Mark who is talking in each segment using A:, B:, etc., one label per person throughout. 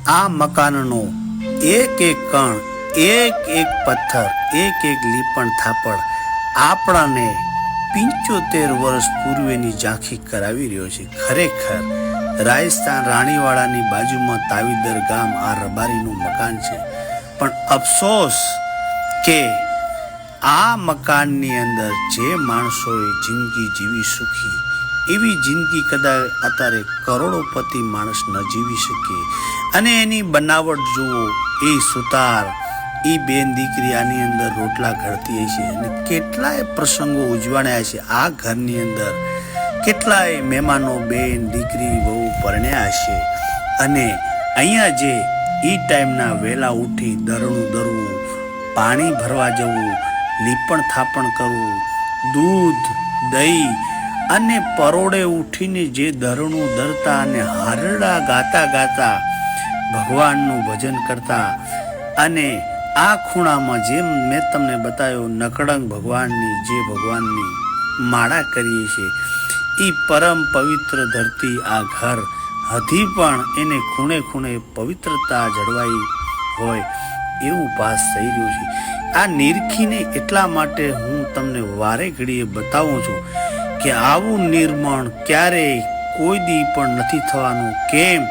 A: આ મકાનનો એક એક કણ, એક એક પથ્થર, એક એક લીપણ થાપડ આપણને 75 વર્ષ પૂર્વેની ઝાંખી કરાવી રહ્યો છે. ખરેખર રાજસ્થાન રાણીવાડાની બાજુમાં તાવીદર ગામ આ રબારીનું મકાન છે. પણ અફસોસ કે આ મકાનની અંદર જે માણસોએ જિંદગી જીવી સુખી એવી જિંદગી કદાચ અત્યારે કરોડોપતિ માણસ ન જીવી શકે. અને એની બનાવટ જુઓ, એ સુતાર, એ બેન દીકરી આની અંદર રોટલા ઘડતી હશે અને કેટલાય પ્રસંગો ઉજવાણ્યા છે. આ ઘરની અંદર કેટલાય મહેમાનો બેન દીકરી બહુ પરણ્યા હશે. અને અહીંયા જે એ ટાઈમના વહેલા ઉઠી દરણું દરવું, પાણી ભરવા જવું, લીપણ થાપણ કરવું, દૂધ દહીં અને પરોડે ઉઠીને જે દરણું દરતા અને હારડા ગાતા ગાતા ભગવાનનું ભજન કરતા. અને આ ખૂણામાં જેમ મેં તમને બતાવ્યો નકળંગ ભગવાનની જે ભગવાનની માળા કરીએ છીએ, એ પરમ પવિત્ર ધરતી આ ઘર હજી પણ એને ખૂણે ખૂણે પવિત્રતા જળવાઈ હોય એવું ભાસ થઈ રહ્યું છે. આ નિરખીને એટલા માટે હું તમને વારે ઘડીએ બતાવું છું કે આવું નિર્માણ ક્યારેય કોઈ દી પણ નથી થવાનું. કેમ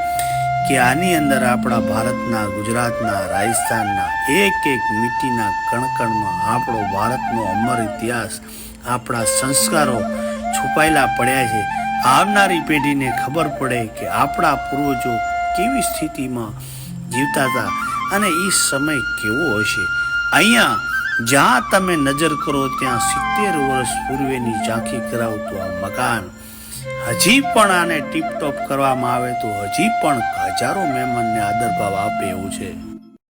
A: કે આની અંદર આપણા ભારતના, ગુજરાતના, રાજસ્થાનના એક એક મીટીના કણકણમાં આપણો ભારતનો અમર ઇતિહાસ, આપણા સંસ્કારો છુપાયેલા પડ્યા છે. આવનારી પેઢીને ખબર પડે કે આપણા પૂર્વજો કેવી સ્થિતિમાં જીવતા હતા અને એ સમય કેવો હશે. અહીંયા જ્યાં તમે નજર કરો ત્યાં 70 વર્ષ પૂર્વેની ઝાંખી કરાવતું આ મકાન હજી પણ આને ટીપટોપ કરવામાં આવે તો હજી પણ હજારો મહેમાનને આદરભાવ આપે એવું છે.